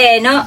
No?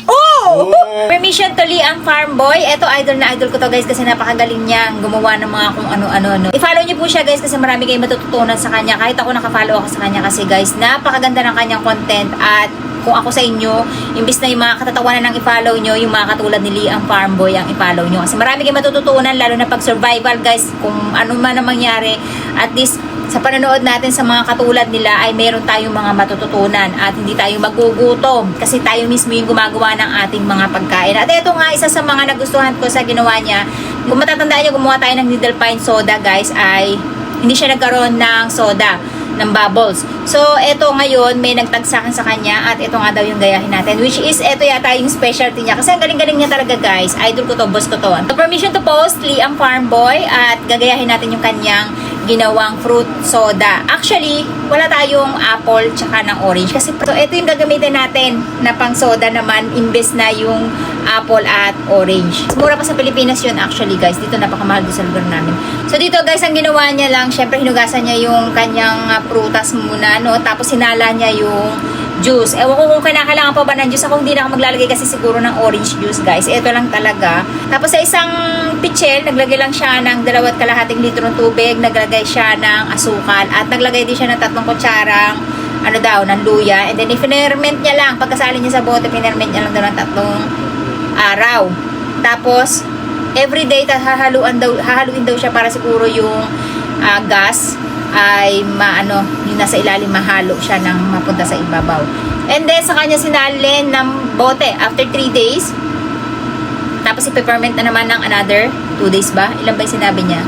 Oh! Permission to Lee ang farm boy. Ito, idol na idol ko to guys kasi napakagaling niyang gumawa ng mga kung ano-ano. I-follow niyo po siya guys kasi marami kayong matututunan sa kanya. Kahit ako nakafollow ako sa kanya kasi guys, napakaganda ng kanyang content. At kung ako sa inyo, imbis na yung mga katatawanan ng i-follow nyo, yung mga katulad ni Lee ang farm boy ang i-follow nyo. Kasi marami kayong matututunan lalo na pag survival guys. Kung ano man ang mangyari, at least sa panonood natin sa mga katulad nila ay meron tayong mga matututunan at hindi tayo magugutom kasi tayo mismo yung gumagawa ng ating mga pagkain. At ito nga isa sa mga nagustuhan ko sa ginawa niya. Kung matatandaan niyo, gumawa tayo ng needle pine soda guys, ay hindi siya nagkaroon ng soda, ng bubbles. So, ito ngayon, may nagtagsakan sa kanya at ito nga daw yung gayahin natin. Which is, ito yata yung specialty niya. Kasi ang galing-galing niya talaga guys. Idol ko to, boss ko to. So, permission to post, Lee ang farm boy at gagayahin natin yung kanyang ginawang fruit soda. Actually, wala tayong apple tsaka ng orange. Kasi so, ito yung gagamitin natin na pang soda naman imbes na yung apple at orange. Mura pa sa Pilipinas yun actually guys. Dito napakamahal doon sa lugar namin. So dito guys, ang ginawa niya lang, syempre hinugasan niya yung kanyang prutas muna, no? Tapos sinala niya yung juice. Ewan ko kung kinakailangan pa ba ng juice. Ako hindi na ako maglalagay kasi siguro ng orange juice guys. Ito lang talaga. Tapos sa isang pichel, naglagay lang siya ng 2.5 litro ng tubig. Naglagay siya ng asukal. At naglagay din siya ng 3 kutsarang ng luya. And then i-ferment niya lang. Pagkasali niya sa bote, ferment niya lang daw ng 3 araw. Tapos everyday hahaluin daw siya para siguro yung gas ay yung nasa ilalim mahalo siya ng mapunta sa ibabaw. And then sa kanya sinalin ng bote after 3 days. Tapos i-ferment na naman ng another 2 days ba? Ilan ba yung sinabi niya?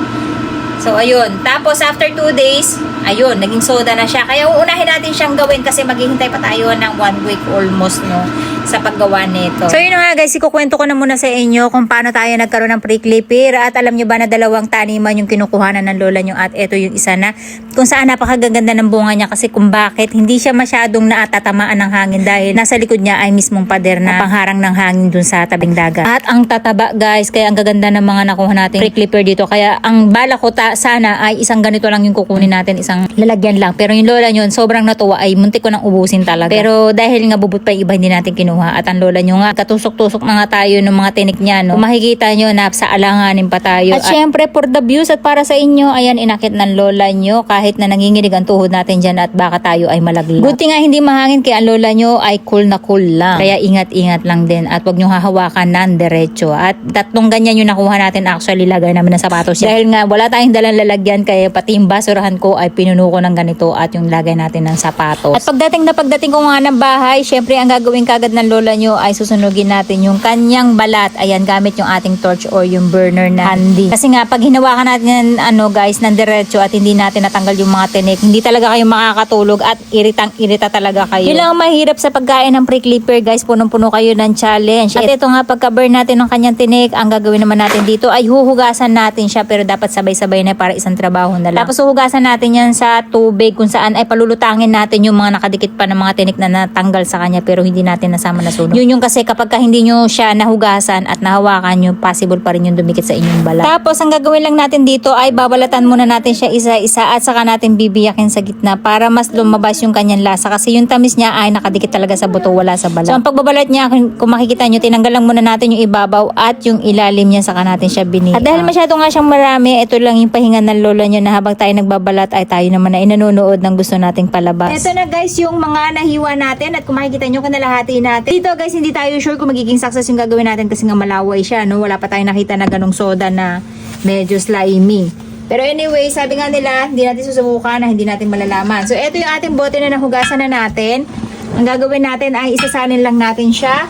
So ayun, tapos after 2 days, ayun, naging soda na siya. Kaya uunahin natin siyang gawin kasi maghihintay pa tayo ng 1 week almost, no, sa paggawa nito. So yun nga guys, ikukwento ko na muna sa inyo kung paano tayo nagkaroon ng prickly pear. At alam nyo ba na 2 taniman yung kinukuhanan ng lola nyo at ito yung isa na kung saan napakaganda ng bunga niya kasi kung bakit hindi siya masyadong naatatamaan ng hangin dahil nasa likod niya ay mismong pader na pangharang ng hangin dun sa tabing dagat. At ang tataba guys, kaya ang gaganda ng mga nakuha natin prickly pear dito. Kaya ang bala ko sana ay isang ganito lang yung kukunin natin, isang lalagyan lang. Pero yung lola nyo, sobrang natuwa ay muntik ko nang ubusin talaga. Pero dahil nga bubot pa iba, hindi natin kinuha. At ang lola nyo nga, katusok-tusok na nga tayo ng mga tinik niya, no? Kung makikita nyo na sa alanganin pa tayo. At syempre, for the views at para sa inyo, ayan, inakit ng lola nyo kahit na nanginginig ang tuhod natin dyan at baka tayo ay malaglag. Buti nga hindi mahangin kaya ang lola nyo ay cool na cool lang. Kaya ingat-ingat lang din at wag nyo hahawakan ng diretso. At 3 ganyan yung nakuha natin, actually lagay namin ng sapatos. Dahil nga wala tayong dalang lalagyan kaya pati yung basurahan ko ay pinuno ko ng ganito at yung lagay natin ng sapatos. At pagdating ko nga ng bahay, syempre ang gagawin kagad ng lola nyo ay susunugin natin yung kanyang balat. Ayan, gamit yung ating torch or yung burner na handy. Kasi nga pag hinawakan natin guys ng diretso at hindi natin natanggal yung mga tinik, hindi talaga kayo makakatulog at iritang-irita talaga kayo. Yun lang ang mahirap sa pagkain ng prickly pear guys, punong-puno kayo ng challenge. At ito nga pagka-burn natin ng kanyang tinik, ang gagawin naman natin dito ay huhugasan natin siya pero dapat sabay-sabay na para isang trabaho na lang. Tapos huhugasan natin yan sa tubig kung saan ay palulutangin natin yung mga nakadikit pa ng mga tinik na natanggal sa kanya pero hindi natin nasama na sunog. Yun yung kasi kapag hindi nyo siya nahugasan at nahawakan nyo, possible pa rin yung dumikit sa inyong balat. Tapos ang gagawin lang natin dito ay babalatan muna natin siya isa-isa at saka natin bibiyakin sa gitna para mas lumabas yung kanyang lasa kasi yung tamis niya ay nakadikit talaga sa buto, wala sa balat. So ang pagbabalat niya, kung makikita nyo, tinanggal lang muna natin yung ibabaw at yung ilalim niya saka natin siya binili. At dahil masyado nga siyang marami, ito lang yung pahinga ng lola nyo na habang tayo nagbabalat ay tayo naman na inanonood ng gusto nating palabas. Ito na guys yung mga nahiwa natin at kung makikita nyo kanalahati natin. Dito guys, hindi tayo sure kung magiging success yung gagawin natin kasi nga malaway siya, no? Wala pa tayong nakita na ganong soda na medyo slimy. Pero anyway, sabi nga nila, hindi natin susubukan na hindi natin malalaman. So ito yung ating bote na nahugasan na natin. Ang gagawin natin ay isasalin lang natin siya.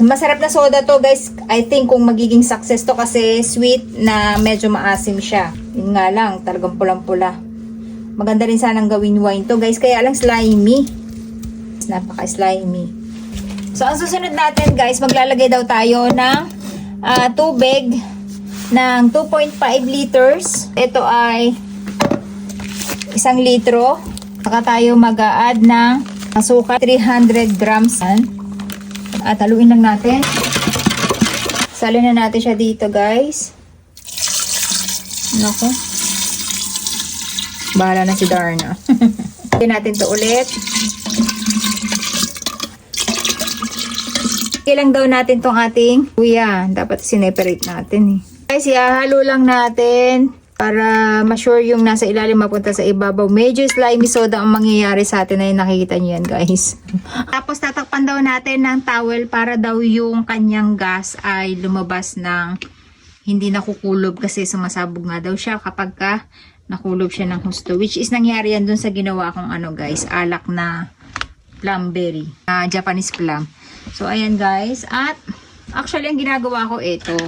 Masarap na soda to guys. I think kung magiging success to kasi sweet na medyo maasim siya. Yun nga lang, talagang pulang-pula. Maganda rin sanang gawin wine to guys. Kaya lang slimy. Napaka-slimy. So ang susunod natin guys, maglalagay daw tayo ng tubig ng 2.5 liters. Ito ay 1 litro. Saka tayo mag-a-add ng asukal 300 grams. At haluin lang natin. Salin na natin siya dito guys. Nako. Bahala na si Darna. Lagyan natin to ulit. Ilang daw natin tong ating luya. Dapat sineperate natin eh. Guys, ihalo lang natin para ma-sure yung nasa ilalim mapunta sa ibabaw. Medyo slimy soda ang mangyayari sa atin na nakikita nyo yan guys. Tapos tatakpan daw natin ng towel para daw yung kanyang gas ay lumabas ng hindi nakukulob kasi sumasabog nga daw siya kapag ka nakulob siya ng husto. Which is nangyari yan dun sa ginawa kong ano guys, alak na plumberry, Japanese plum. So ayan guys, at actually ang ginagawa ko ito,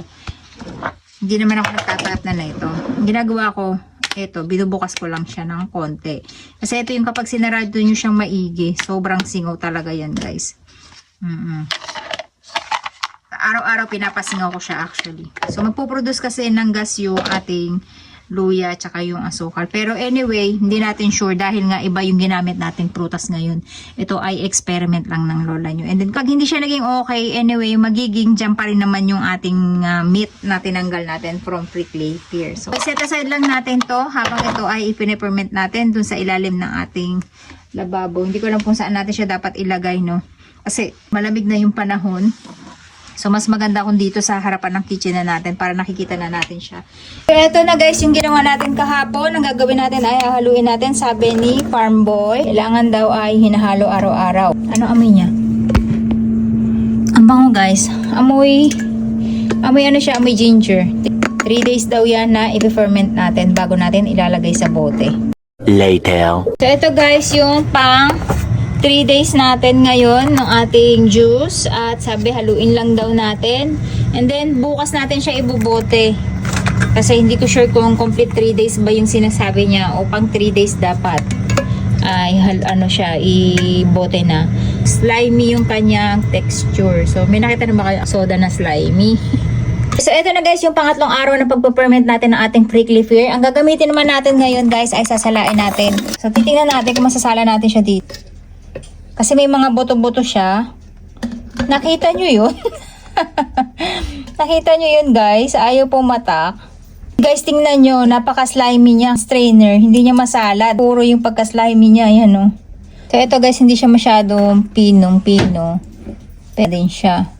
hindi naman ako nagtatap na ito. Ang ginagawa ko, ito, binubukas ko lang siya ng konti. Kasi ito yung kapag sinarado nyo siyang maigi, sobrang singaw talaga yan guys. Araw-araw pinapasingaw ko siya actually. So magpuproduce kasi ng gas yung ating luya tsaka yung asukal. Pero anyway, hindi natin sure dahil nga iba yung ginamit nating prutas ngayon. Ito ay experiment lang ng lola nyo. And then pag hindi siya naging okay, anyway, magiging jam pa rin naman yung ating meat na tinanggal natin from prickly pear. So set aside lang natin to habang ito ay ipine-ferment natin dun sa ilalim ng ating lababo. Hindi ko alam kung saan natin siya dapat ilagay, no? Kasi malamig na yung panahon. So, mas maganda kung dito sa harapan ng kitchen na natin para nakikita na natin siya. So, ito na guys yung ginawa natin kahapon. Ang gagawin natin ay haluin natin, sabi ni Farm Boy. Kailangan daw ay hinahalo araw-araw. Ano amoy niya? Ang bango guys. Amoy ano siya? Amoy ginger. 3 days daw yan na i-ferment natin bago natin ilalagay sa bote. Later. So, ito guys yung pang 3 days natin ngayon ng ating juice at sabi haluin lang daw natin and then bukas natin siya ibubote kasi hindi ko sure kung complete 3 days ba yung sinasabi niya o pang 3 days dapat ay ano siya ibote na. Slimy yung kanyang texture, so may nakita na ba kayo soda na slimy? So ito na guys yung pangatlong araw na pagpo-ferment natin ng ating prickly pear. Ang gagamitin naman natin ngayon guys ay sasalain natin. So titingnan natin kung masasala natin siya dito. Kasi may mga boto-boto siya. Nakita nyo yun? Nakita nyo yun guys? Ayaw pumatak. Guys, tingnan nyo. Napaka-slimy niya. Strainer. Hindi niya masala. Puro yung pagka-slimy niya. Ayan o. So, ito guys, hindi siya masyadong pinong-pino. Pwede din siya.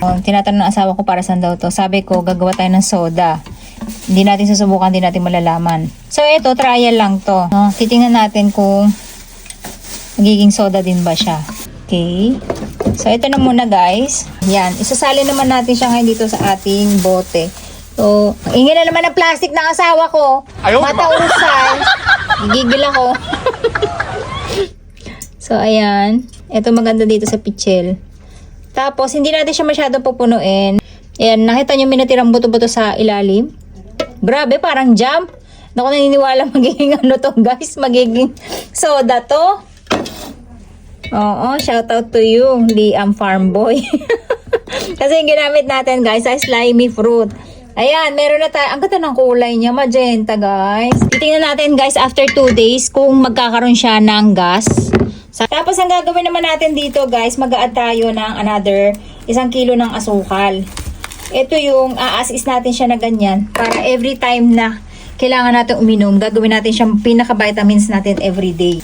Tinatanong ng asawa ko para saan daw to. Sabi ko, gagawa tayo ng soda. Hindi natin susubukan, hindi natin malalaman. So, ito, trial lang to. No? Titingnan natin kung magiging soda din ba siya. Okay. So, ito na muna guys. Yan. Isasali naman natin siya ngayon dito sa ating bote. So, ingin na naman ng plastic ng asawa ko. Matausay. Gigigil ako. So, ayan. Ito maganda dito sa pichel. Tapos, hindi natin siya masyado pupunuin. Ayan. Nakita nyo minatirang buto-buto sa ilalim. Grabe, parang jam. Naku, naniniwala magiging ano to guys. Magiging soda to. Oo, shout out to you, Liam Farm Boy. Kasi yung ginamit natin guys ay slimy fruit. Ayan, meron na tayo. Ang ganda ng kulay niya, magenta guys. Titingnan natin guys after 2 days kung magkakaroon siya ng gas. Tapos ang gagawin naman natin dito guys, mag-a-add tayo ng another 1 kilo ng asukal. Ito yung a-assist natin siya na ganyan para every time na kailangan natin uminom, gagawin natin siyang pinaka-vitamins natin every day.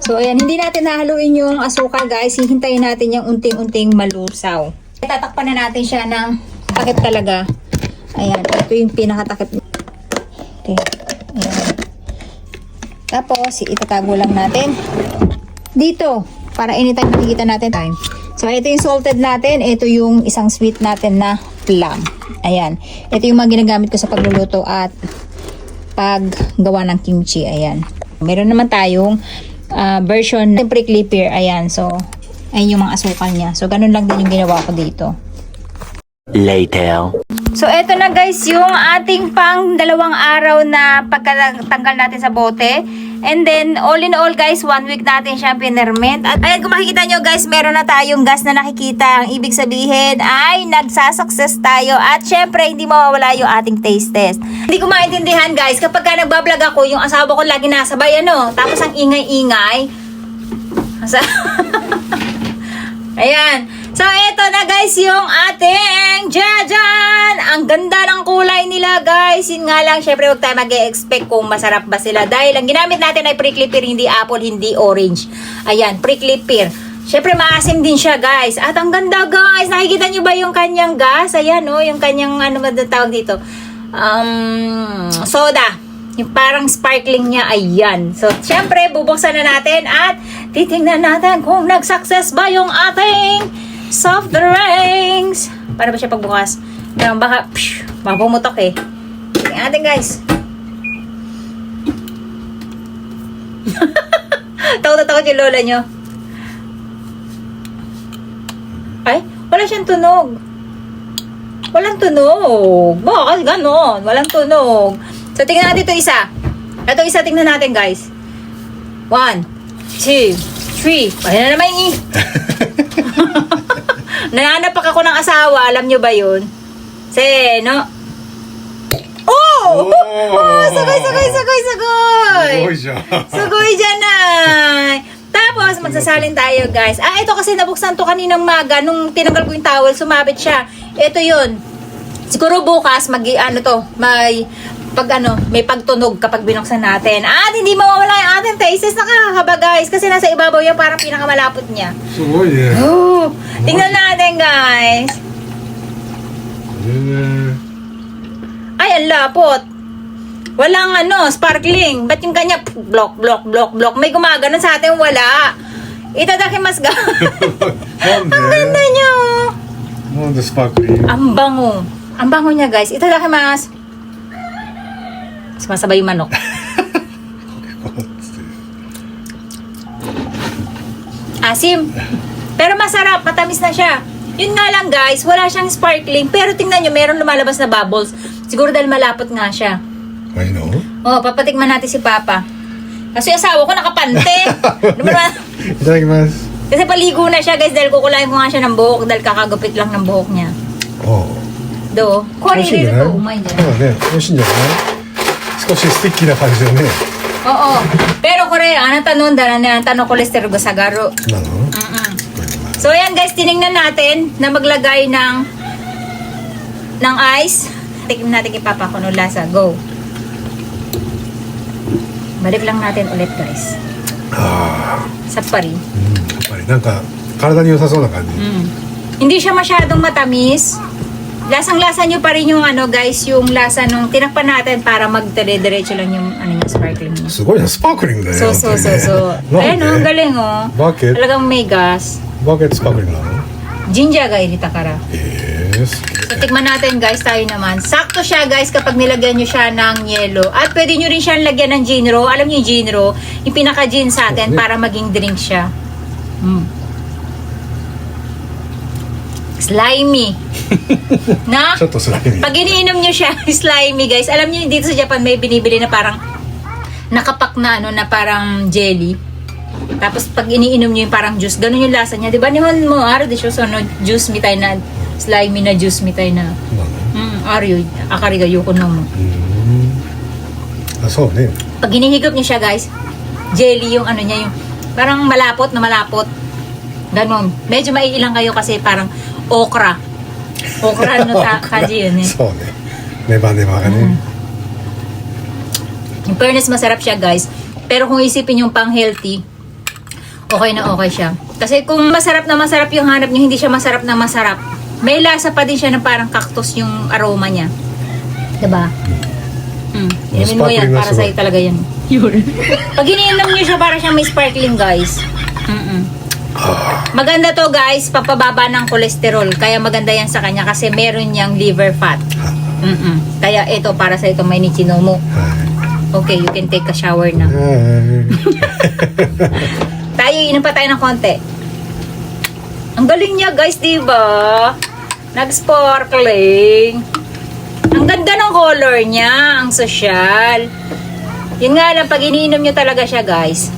So, ayan, hindi natin hahaluin yung asukal guys. Hihintayin natin yung unting-unting malusaw. Tatakpan na natin siya ng takip talaga. Ayan, ito yung pinakatakip. Okay, ayan. Tapos, itatago lang natin dito para anytime makikita natin time. So, ito yung salted natin. Ito yung isang sweet natin na plum. Ayan. Ito yung mga ginagamit ko sa pagluluto at paggawa ng kimchi. Ayan. Meron naman tayong version ng prickly pear. Ayan. So, ayun yung mga asukal niya. So, ganun lang din yung ginawa ko dito. Later. So, eto na guys yung ating pang 2 araw na pagkatanggal natin sa bote. And then, all in all guys, 1 week natin siyang pinerment. At ayan, kung makikita nyo guys, meron na tayong gas na nakikita. Ang ibig sabihin ay nagsasucess tayo. At syempre, hindi mawawala yung ating taste test. Hindi ko maintindihan guys, kapag ka nagbablog ako, yung asawa ko lagi nasabay ano. Tapos ang ingay-ingay. Ayan. So, eto na guys yung ating jajan. Ang ganda ng kulay nila guys. Yun nga lang, syempre huwag tayo mag-expect kung masarap ba sila. Dahil ang ginamit natin ay prickly pear, hindi apple, hindi orange. Ayan, prickly pear. Syempre maasim din siya guys. At ang ganda guys. Nakikita nyo ba yung kanyang gas? Ayan o, yung kanyang ano ba tawag dito? Soda. Yung parang sparkling niya, ayan. So, syempre, bubuksan na natin at titingnan natin kung nag-success ba yung ating soft drinks. Paano ba siya pagbukas? Ganun, baka pumutok eh. Tingnan natin guys. Takot yung lola nyo. Ay, wala siyang tunog. Walang tunog. Bakit ganon? Walang tunog. So, tingnan natin ito isa. Ito isa, tingnan natin guys. 1, 2, 3. Ayan na naman yung Nananapak ako ng asawa. Alam nyo ba yun? No? Oh! Oh! Sagay! Sugoy dyan na! Tapos, magsasalin tayo guys. Ito kasi nabuksan to kaninang maga. Nung tinanggal ko yung towel, sumabit siya. Ito yun. Siguro bukas, may pagtunog kapag binuksan natin. At hindi mawawala yung ating tastes. Nakakakaba guys. Kasi nasa ibabaw yan, parang pinakamalapot niya. Sugoy eh. Oh, tingnan natin guys. Ay, ang lapot. Walang sparkling. Ba't yung kanya, block. May gumagano sa atin, wala. Itadakimasu ga. Ang ganda niya, oh. Ano sparkling? Ang bango. Ang bango niya, guys. Itadakimasu. Sumasabay yung manok. Asim. Pero masarap. Matamis na siya. Yun nga lang, guys. Wala siyang sparkling. Pero tingnan nyo, meron lumalabas na bubbles. Siguro dahil malapot nga siya. I know. Oh, papatikman natin si Papa. Kasi asawa ko nakapante. Itadakimasu. Kasi paligo na siya, guys. Dahil kukulain ko nga siya ng buhok. Dahil kakagupit lang ng buhok niya. Oh. Do. これ入れるとうまいんじゃない？そうだね。美味しいんじゃない？少しスティッキーな感じだね。 Oo. Pero kore, anata nun, anata no kolesterol go sa garo. なの？ So, ayan guys, tinignan natin na maglagay ng ice. Tikim natin kay Papa kung ano lasa. Go. Balik lang natin ulit guys. Sa pa rin. やっぱりなんか体に良さそうな感じ。 Hindi siya masyadong matamis. Lasang-lasa nyo pa rin yung guys, yung lasa nung tinakpan natin para magdire-diretso lang yung niya, sparkling niya. すごいな、スパークリングだよ。 So. Ayan ang galing oh. Bakit? Talagang may gas. Bakit sparkling なの？ Ginger ga irita kara. Yes. So, tikman natin guys, tayo naman. Sakto siya guys kapag nilagyan nyo siya ng yelo. At pwede nyo rin siyang lagyan ng ginro. Alam nyo yung ginro? Yung pinaka-gin sa atin para maging drink siya. Slimy. Na? ちょっとスライミー。 Pag iniinom nyo siya, slimy guys. Alam nyo, dito sa Japan may binibili na parang nakapak na na parang jelly. Tapos pag iniinom nyo yung parang juice, ganun yung lasa niya. Diba nihon mo, aro de siya, so juice mitay na, slimy na juice mitay na. なの？ Aro yun, akari ga yuko no mo. あ、そうね。 Pag hinihigop nyo siya guys, jelly yung niya, yung parang malapot na malapot. Ganun. Medyo maiilang kayo kasi parang okra. Okra no kaji yun eh. そうね。ネバネバがね。 In fairness, masarap siya guys. Pero kung isipin yung pang healthy, okay na okay siya. Kasi kung masarap na masarap yung hanap nyo, hindi siya masarap na masarap. May lasa pa din siya na parang cactus yung aroma niya. Diba? Inumin mo yan, para sa'yo talaga yan. Pag iniinom nyo siya, para siyang may sparkling guys. Maganda to guys, papababa ng kolesterol. Kaya maganda yan sa kanya kasi meron niyang liver fat. Kaya ito, para sa ito, may nichinomo. は Okay, you can take a shower na. い。はい。 Tayo, inom pa tayo ng konti. Ang galing niya guys, diba? Nag-sparkling. Ang ganda ng color niya. Ang social. Yun nga lang, pag iniinom nyo talaga siya guys,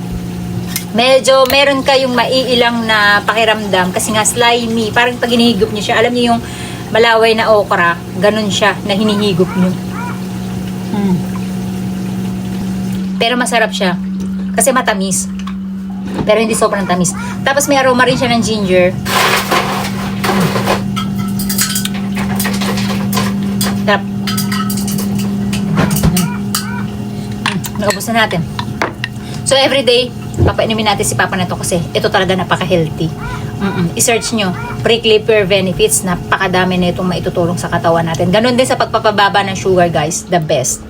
medyo meron kayong maiilang na pakiramdam kasi nga slimy. Parang pag hinihigop nyo siya, alam niyo yung malaway na okra, ganun siya na hinihigop nyo. Pero masarap siya kasi matamis. Pero hindi sobrang tamis. Tapos may aroma rin siya ng ginger. Naubos na natin. So, everyday, papainumin natin si Papa na to kasi ito talaga napaka-healthy. I-search nyo, prickly pear benefits, napakadami na itong maitutulong sa katawan natin. Ganon din sa pagpapababa ng sugar, guys, the best.